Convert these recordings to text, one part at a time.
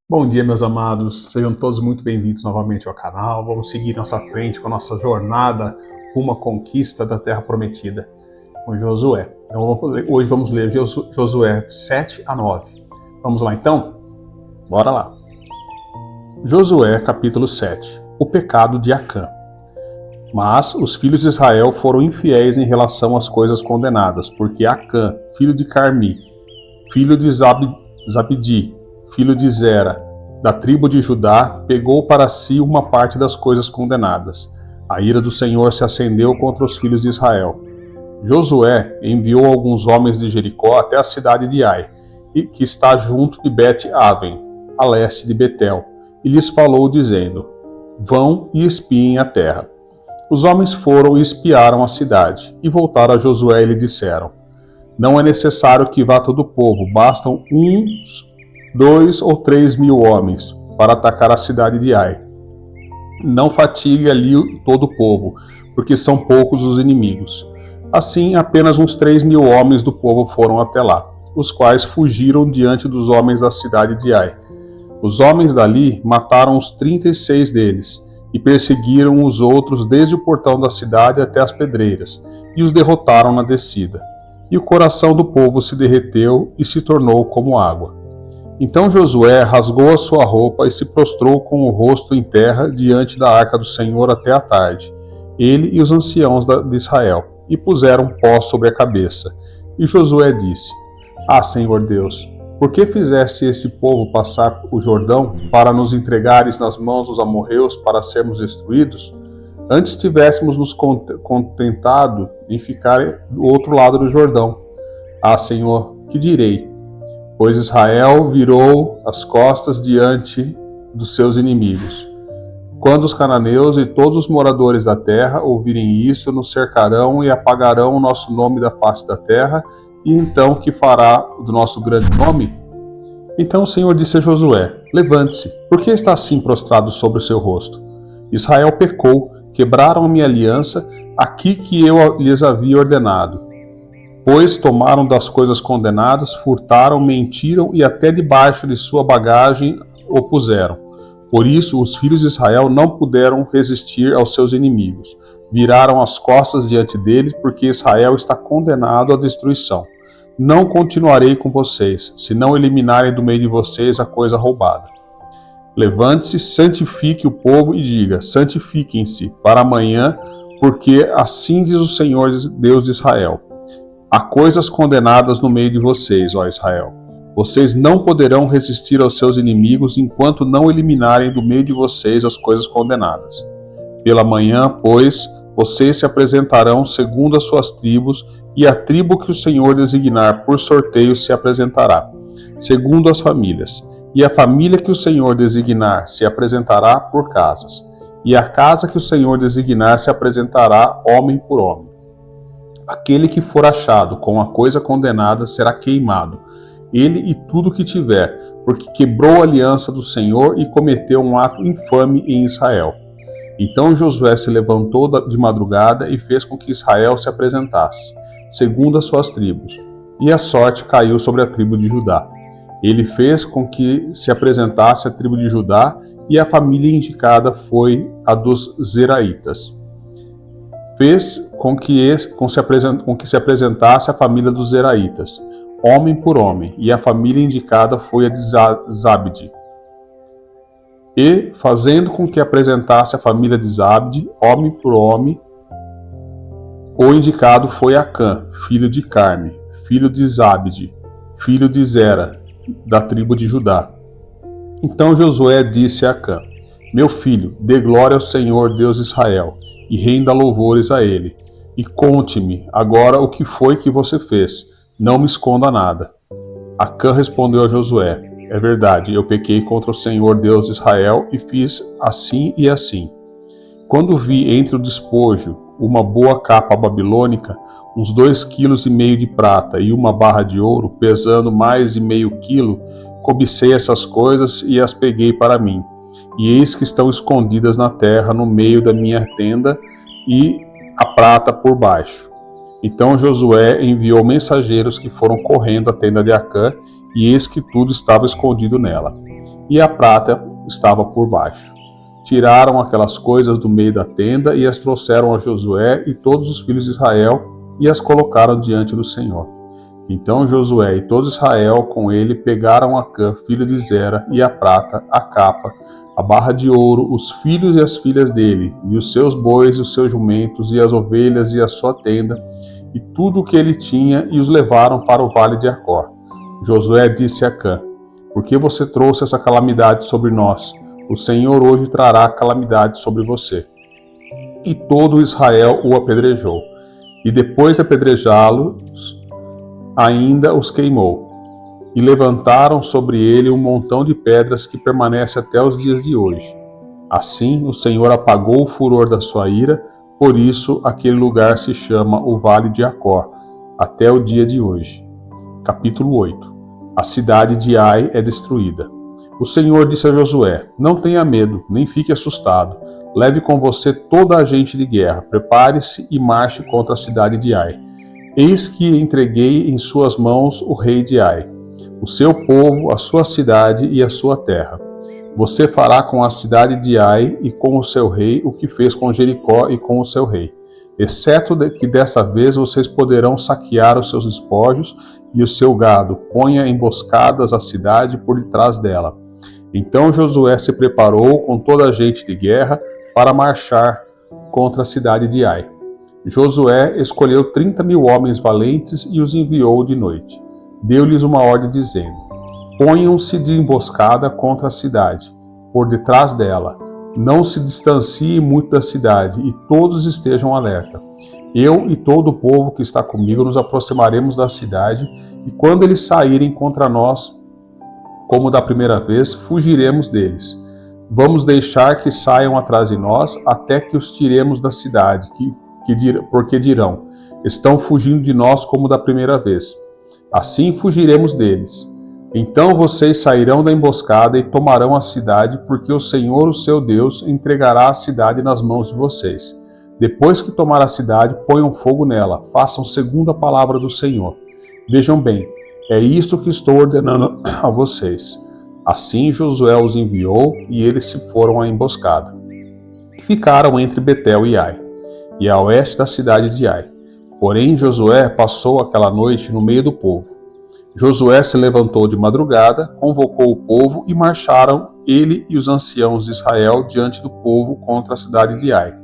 Bom dia, meus amados. Sejam todos muito bem-vindos novamente ao canal. Vamos seguir nossa frente com a nossa jornada rumo à conquista da Terra Prometida com Josué. Então, hoje vamos ler Josué 7 a 9. Vamos lá, então? Bora lá. Josué, capítulo 7. O pecado de Acã. Mas os filhos de Israel foram infiéis em relação às coisas condenadas, porque Acã, filho de Carmi, filho de Zabdi, filho de Zera, da tribo de Judá, pegou para si uma parte das coisas condenadas. A ira do Senhor se acendeu contra os filhos de Israel. Josué enviou alguns homens de Jericó até a cidade de Ai, que está junto de Bet-Aven, a leste de Betel, e lhes falou, dizendo: Vão e espiem a terra. Os homens foram e espiaram a cidade, e voltaram a Josué e lhe disseram: Não é necessário que vá todo o povo, bastam 2 ou 3 mil homens para atacar a cidade de Ai. Não fatigue ali todo o povo, porque são poucos os inimigos. Assim, apenas uns 3 mil homens do povo foram até lá, os quais fugiram diante dos homens da cidade de Ai. Os homens dali mataram os 36 deles, e perseguiram os outros desde o portão da cidade até as pedreiras, e os derrotaram na descida. E o coração do povo se derreteu e se tornou como água. Então Josué rasgou a sua roupa e se prostrou com o rosto em terra diante da arca do Senhor até a tarde, ele e os anciãos de Israel, e puseram pó sobre a cabeça. E Josué disse: Senhor Deus, por que fizeste esse povo passar o Jordão para nos entregares nas mãos dos amorreus para sermos destruídos? Antes tivéssemos nos contentado em ficar do outro lado do Jordão. Senhor, que direi? Pois Israel virou as costas diante dos seus inimigos. Quando os cananeus e todos os moradores da terra ouvirem isso, nos cercarão e apagarão o nosso nome da face da terra, e então que fará do nosso grande nome? Então o Senhor disse a Josué: Levante-se, por que está assim prostrado sobre o seu rosto? Israel pecou, quebraram a minha aliança, aqui que eu lhes havia ordenado. Pois tomaram das coisas condenadas, furtaram, mentiram e até debaixo de sua bagagem o puseram. Por isso os filhos de Israel não puderam resistir aos seus inimigos. Viraram as costas diante deles, porque Israel está condenado à destruição. Não continuarei com vocês, se não eliminarem do meio de vocês a coisa roubada. Levante-se, santifique o povo e diga: santifiquem-se para amanhã, porque assim diz o Senhor Deus de Israel: há coisas condenadas no meio de vocês, ó Israel. Vocês não poderão resistir aos seus inimigos enquanto não eliminarem do meio de vocês as coisas condenadas. Pela manhã, pois, vocês se apresentarão segundo as suas tribos, e a tribo que o Senhor designar por sorteio se apresentará, segundo as famílias. E a família que o Senhor designar se apresentará por casas. E a casa que o Senhor designar se apresentará homem por homem. Aquele que for achado com a coisa condenada será queimado, ele e tudo que tiver, porque quebrou a aliança do Senhor e cometeu um ato infame em Israel. Então Josué se levantou de madrugada e fez com que Israel se apresentasse, segundo as suas tribos, e a sorte caiu sobre a tribo de Judá. Ele fez com que se apresentasse a tribo de Judá, e a família indicada foi a dos Zeraitas. Fez com que se apresentasse a família dos Zeraitas, homem por homem, e a família indicada foi a de Zabdi. E, fazendo com que apresentasse a família de Zabdi, homem por homem, o indicado foi Acã, filho de Carme, filho de Zabdi, filho de Zera, da tribo de Judá. Então Josué disse a Acã: Meu filho, dê glória ao Senhor Deus de Israel, e renda louvores a ele. E conte-me agora o que foi que você fez. Não me esconda nada. Acã respondeu a Josué: É verdade, eu pequei contra o Senhor Deus de Israel e fiz assim e assim. Quando vi entre o despojo uma boa capa babilônica, uns 2,5 kg de prata e uma barra de ouro, pesando mais de meio quilo, cobicei essas coisas e as peguei para mim. E eis que estão escondidas na terra, no meio da minha tenda, e a prata por baixo. Então Josué enviou mensageiros que foram correndo à tenda de Acã, e eis que tudo estava escondido nela. e a prata estava por baixo. Tiraram aquelas coisas do meio da tenda e as trouxeram a Josué e todos os filhos de Israel e as colocaram diante do Senhor. Então Josué e todo Israel com ele pegaram Acã, filho de Zera, e a prata, a capa, a barra de ouro, os filhos e as filhas dele, e os seus bois, os seus jumentos, e as ovelhas, e a sua tenda, e tudo o que ele tinha, e os levaram para o vale de Acor. Josué disse a Acã: por que você trouxe essa calamidade sobre nós? O Senhor hoje trará calamidade sobre você. E todo Israel o apedrejou. E depois de apedrejá-los, ainda os queimou. E levantaram sobre ele um montão de pedras que permanece até os dias de hoje. Assim, o Senhor apagou o furor da sua ira, por isso aquele lugar se chama o Vale de Acor, até o dia de hoje. Capítulo 8. A cidade de Ai é destruída. O Senhor disse a Josué: não tenha medo, nem fique assustado. Leve com você toda a gente de guerra. Prepare-se e marche contra a cidade de Ai. Eis que entreguei em suas mãos o rei de Ai, o seu povo, a sua cidade e a sua terra. Você fará com a cidade de Ai e com o seu rei o que fez com Jericó e com o seu rei, exceto que dessa vez vocês poderão saquear os seus despojos e o seu gado. Ponha emboscadas à cidade por detrás dela. Então Josué se preparou com toda a gente de guerra para marchar contra a cidade de Ai. Josué escolheu 30.000 homens valentes e os enviou de noite. Deu-lhes uma ordem dizendo: ponham-se de emboscada contra a cidade, por detrás dela. Não se distanciem muito da cidade e todos estejam alerta. Eu e todo o povo que está comigo nos aproximaremos da cidade e quando eles saírem contra nós, como da primeira vez, fugiremos deles. Vamos deixar que saiam atrás de nós até que os tiremos da cidade, porque dirão: estão fugindo de nós como da primeira vez. Assim fugiremos deles. Então vocês sairão da emboscada e tomarão a cidade, porque o Senhor, o seu Deus, entregará a cidade nas mãos de vocês. Depois que tomar a cidade, ponham fogo nela, façam segundo a palavra do Senhor. Vejam bem, é isto que estou ordenando a vocês. Assim Josué os enviou e eles se foram à emboscada. Ficaram entre Betel e Ai, e a oeste da cidade de Ai. Porém Josué passou aquela noite no meio do povo. Josué se levantou de madrugada, convocou o povo e marcharam ele e os anciãos de Israel diante do povo contra a cidade de Ai.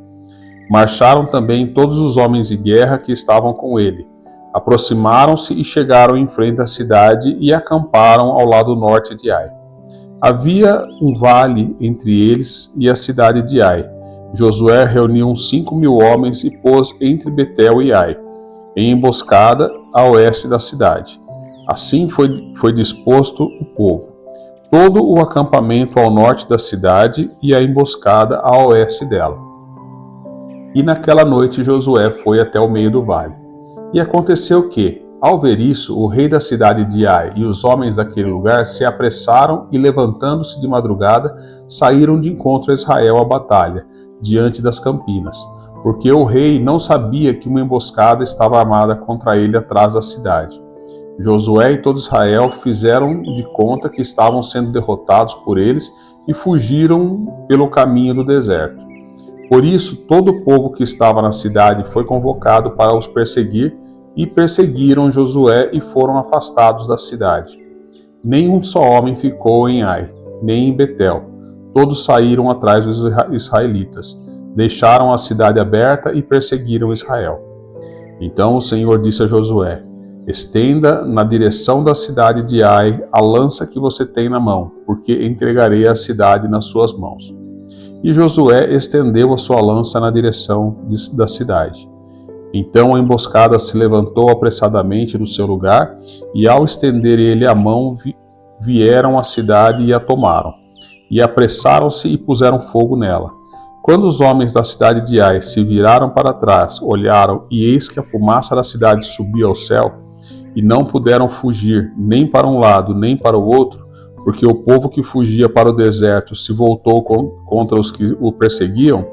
Marcharam também todos os homens de guerra que estavam com ele. Aproximaram-se e chegaram em frente à cidade e acamparam ao lado norte de Ai. Havia um vale entre eles e a cidade de Ai. Josué reuniu uns 5.000 homens e pôs entre Betel e Ai, em emboscada a oeste da cidade. Assim foi disposto o povo, todo o acampamento ao norte da cidade e a emboscada a oeste dela. E naquela noite Josué foi até o meio do vale. E aconteceu que, ao ver isso, o rei da cidade de Ai e os homens daquele lugar se apressaram e, levantando-se de madrugada, saíram de encontro a Israel à batalha, diante das campinas, porque o rei não sabia que uma emboscada estava armada contra ele atrás da cidade. Josué e todo Israel fizeram de conta que estavam sendo derrotados por eles e fugiram pelo caminho do deserto. Por isso, todo o povo que estava na cidade foi convocado para os perseguir, e perseguiram Josué e foram afastados da cidade. Nenhum só homem ficou em Ai, nem em Betel. Todos saíram atrás dos israelitas, deixaram a cidade aberta e perseguiram Israel. Então o Senhor disse a Josué: estenda na direção da cidade de Ai a lança que você tem na mão, porque entregarei a cidade nas suas mãos. E Josué estendeu a sua lança na direção da cidade. Então a emboscada se levantou apressadamente do seu lugar, e ao estender ele a mão, vieram à cidade e a tomaram. E apressaram-se e puseram fogo nela. Quando os homens da cidade de Ai se viraram para trás, olharam, e eis que a fumaça da cidade subia ao céu, e não puderam fugir nem para um lado nem para o outro, porque o povo que fugia para o deserto se voltou contra os que o perseguiam.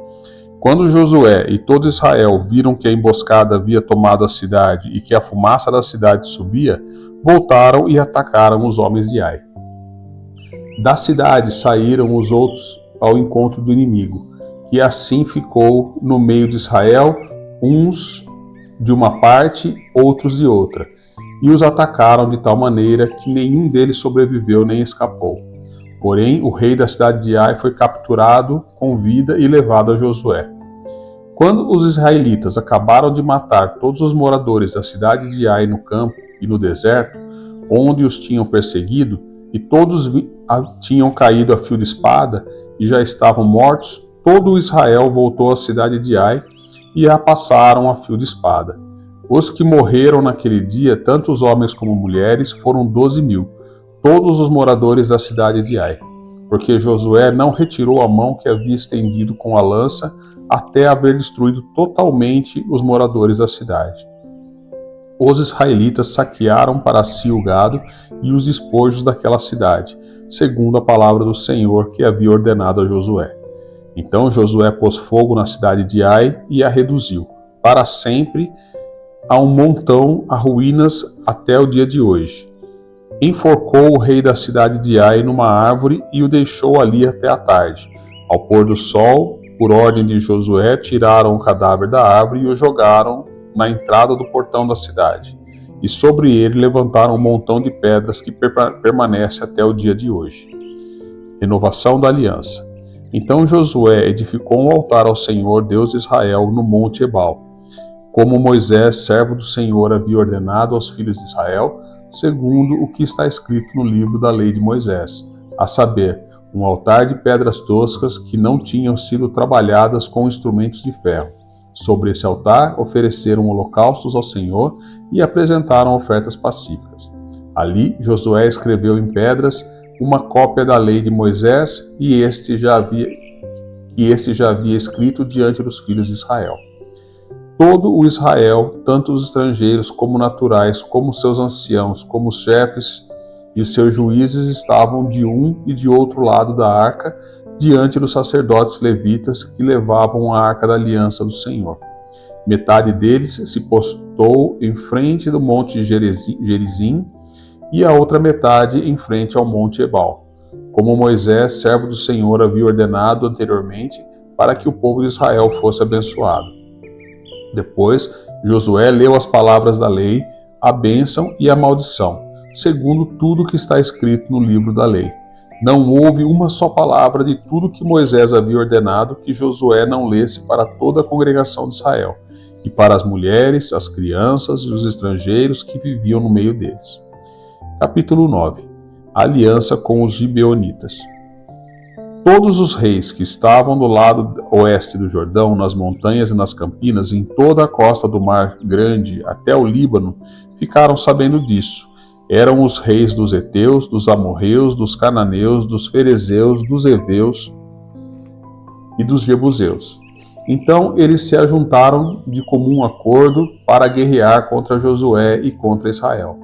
Quando Josué e todo Israel viram que a emboscada havia tomado a cidade e que a fumaça da cidade subia, voltaram e atacaram os homens de Ai. Da cidade saíram os outros ao encontro do inimigo, que assim ficou no meio de Israel, uns de uma parte, outros de outra, e os atacaram de tal maneira que nenhum deles sobreviveu nem escapou. Porém, o rei da cidade de Ai foi capturado com vida e levado a Josué. Quando os israelitas acabaram de matar todos os moradores da cidade de Ai no campo e no deserto, onde os tinham perseguido, e todos tinham caído a fio de espada e já estavam mortos, todo Israel voltou à cidade de Ai e a passaram a fio de espada. Os que morreram naquele dia, tanto os homens como mulheres, foram 12.000, todos os moradores da cidade de Ai, porque Josué não retirou a mão que havia estendido com a lança até haver destruído totalmente os moradores da cidade. Os israelitas saquearam para si o gado e os despojos daquela cidade, segundo a palavra do Senhor que havia ordenado a Josué. Então Josué pôs fogo na cidade de Ai e a reduziu, para sempre, a um montão, a ruínas até o dia de hoje. Enforcou o rei da cidade de Ai numa árvore e o deixou ali até a tarde. Ao pôr do sol, por ordem de Josué, tiraram o cadáver da árvore e o jogaram na entrada do portão da cidade. E sobre ele levantaram um montão de pedras que permanece até o dia de hoje. Renovação da aliança. Então Josué edificou um altar ao Senhor, Deus de Israel, no monte Ebal, como Moisés, servo do Senhor, havia ordenado aos filhos de Israel, segundo o que está escrito no livro da lei de Moisés, a saber, um altar de pedras toscas que não tinham sido trabalhadas com instrumentos de ferro. Sobre esse altar ofereceram holocaustos ao Senhor e apresentaram ofertas pacíficas. Ali Josué escreveu em pedras uma cópia da lei de Moisés e este já havia escrito diante dos filhos de Israel. Todo o Israel, tanto os estrangeiros como naturais, como seus anciãos, como os chefes e os seus juízes estavam de um e de outro lado da arca, diante dos sacerdotes levitas que levavam a arca da aliança do Senhor. Metade deles se postou em frente do monte Gerizim e a outra metade em frente ao monte Ebal, como Moisés, servo do Senhor, havia ordenado anteriormente, para que o povo de Israel fosse abençoado. Depois, Josué leu as palavras da lei, a bênção e a maldição, segundo tudo que está escrito no livro da lei. Não houve uma só palavra de tudo que Moisés havia ordenado que Josué não lesse para toda a congregação de Israel, e para as mulheres, as crianças e os estrangeiros que viviam no meio deles. Capítulo 9. Aliança com os gibeonitas. Todos os reis que estavam do lado oeste do Jordão, nas montanhas e nas campinas, em toda a costa do Mar Grande até o Líbano, ficaram sabendo disso. Eram os reis dos heteus, dos amorreus, dos cananeus, dos ferezeus, dos heveus e dos jebuseus. Então eles se ajuntaram de comum acordo para guerrear contra Josué e contra Israel.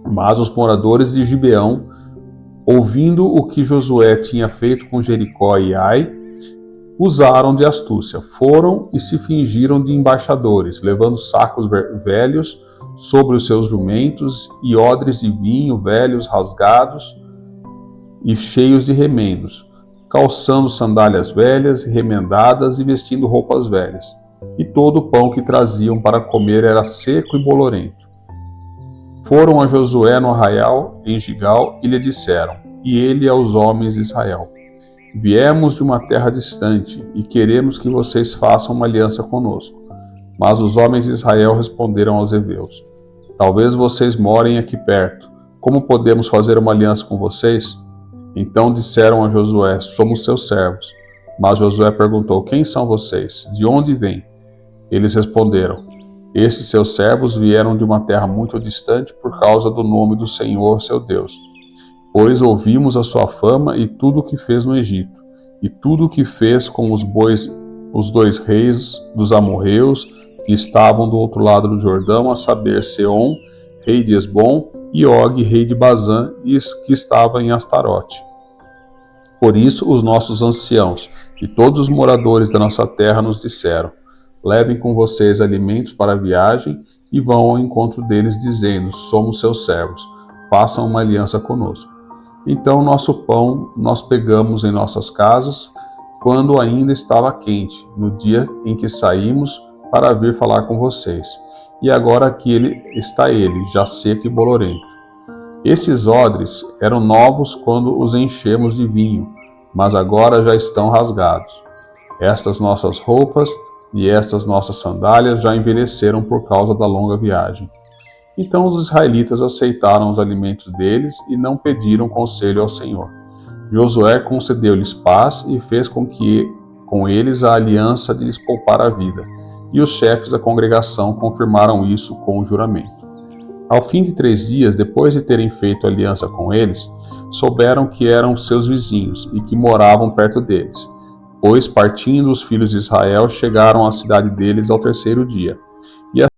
Mas os moradores de Gibeão, ouvindo o que Josué tinha feito com Jericó e Ai, usaram de astúcia. Foram e se fingiram de embaixadores, levando sacos velhos sobre os seus jumentos e odres de vinho velhos rasgados e cheios de remendos, calçando sandálias velhas e remendadas e vestindo roupas velhas. E todo o pão que traziam para comer era seco e bolorento. Foram a Josué no arraial em Gigal e lhe disseram, e ele aos homens de Israel: Viemos de uma terra distante e queremos que vocês façam uma aliança conosco. Mas os homens de Israel responderam aos heveus: Talvez vocês morem aqui perto. Como podemos fazer uma aliança com vocês? Então disseram a Josué: Somos seus servos. Mas Josué perguntou: Quem são vocês? De onde vêm? Eles responderam: Esses seus servos vieram de uma terra muito distante por causa do nome do Senhor, seu Deus. Pois ouvimos a sua fama e tudo o que fez no Egito, e tudo o que fez com os 2 reis dos amorreus que estavam do outro lado do Jordão, a saber, Seom, rei de Esbom, e Og, rei de Bazã, que estava em Astarote. Por isso os nossos anciãos e todos os moradores da nossa terra nos disseram: Levem com vocês alimentos para a viagem e vão ao encontro deles, dizendo: Somos seus servos, façam uma aliança conosco. Então nosso pão nós pegamos em nossas casas, quando ainda estava quente, no dia em que saímos para vir falar com vocês. E agora aqui está ele, já seco e bolorento. Esses odres eram novos quando os enchemos de vinho, mas agora já estão rasgados. Estas nossas roupas e estas nossas sandálias já envelheceram por causa da longa viagem. Então os israelitas aceitaram os alimentos deles e não pediram conselho ao Senhor. Josué concedeu-lhes paz e fez com eles a aliança de lhes poupar a vida. E os chefes da congregação confirmaram isso com o juramento. Ao fim de 3 dias, depois de terem feito aliança com eles, souberam que eram seus vizinhos e que moravam perto deles. Pois, partindo os filhos de Israel, chegaram à cidade deles ao 3º dia. E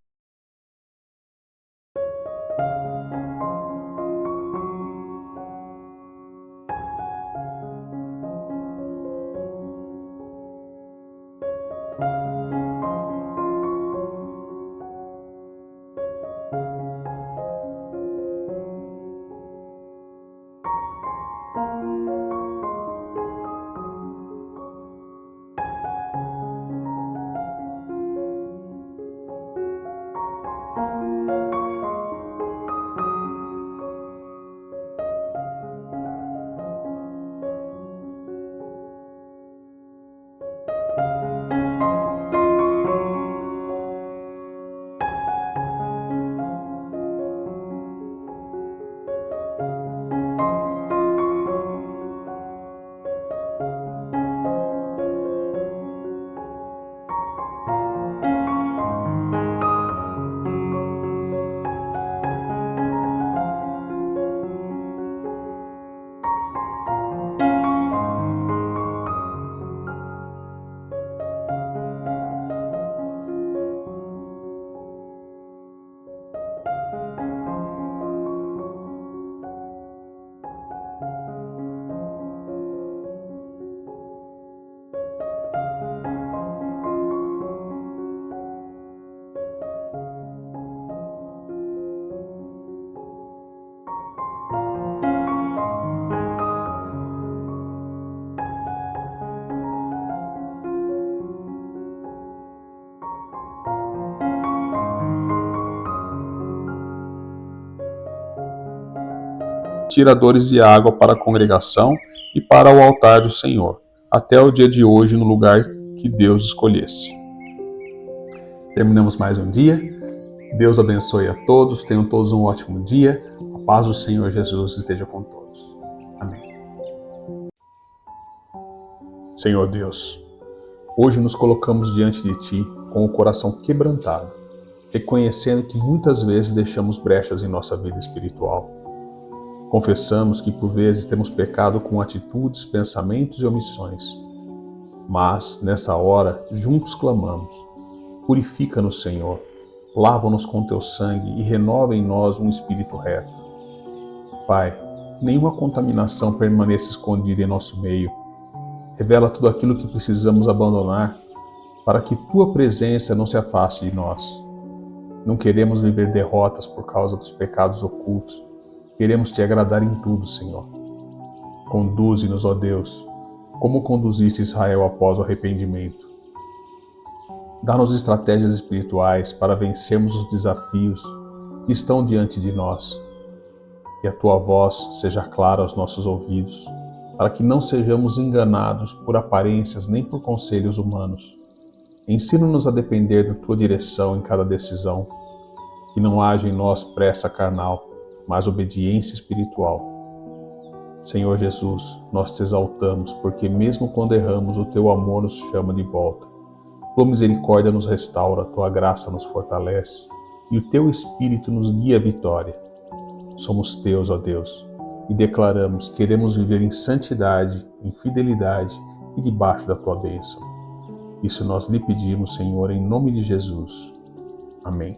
tiradores de água para a congregação e para o altar do Senhor, até o dia de hoje no lugar que Deus escolhesse. Terminamos mais um dia. Deus abençoe a todos, tenham todos um ótimo dia. A paz do Senhor Jesus esteja com todos. Amém. Senhor Deus, hoje nos colocamos diante de Ti com o coração quebrantado, reconhecendo que muitas vezes deixamos brechas em nossa vida espiritual. Confessamos que por vezes temos pecado com atitudes, pensamentos e omissões. Mas, nessa hora, juntos clamamos: purifica-nos, Senhor, lava-nos com Teu sangue e renova em nós um espírito reto. Pai, que nenhuma contaminação permaneça escondida em nosso meio. Revela tudo aquilo que precisamos abandonar para que Tua presença não se afaste de nós. Não queremos viver derrotas por causa dos pecados ocultos. Queremos Te agradar em tudo, Senhor. Conduze-nos, ó Deus, como conduziste Israel após o arrependimento. Dá-nos estratégias espirituais para vencermos os desafios que estão diante de nós. Que a Tua voz seja clara aos nossos ouvidos, para que não sejamos enganados por aparências nem por conselhos humanos. Ensina-nos a depender da Tua direção em cada decisão. Que não haja em nós pressa carnal, mas obediência espiritual. Senhor Jesus, nós Te exaltamos, porque mesmo quando erramos, o Teu amor nos chama de volta. Tua misericórdia nos restaura, Tua graça nos fortalece, e o Teu Espírito nos guia à vitória. Somos Teus, ó Deus, e declaramos: queremos viver em santidade, em fidelidade e debaixo da Tua bênção. Isso nós lhe pedimos, Senhor, em nome de Jesus. Amém.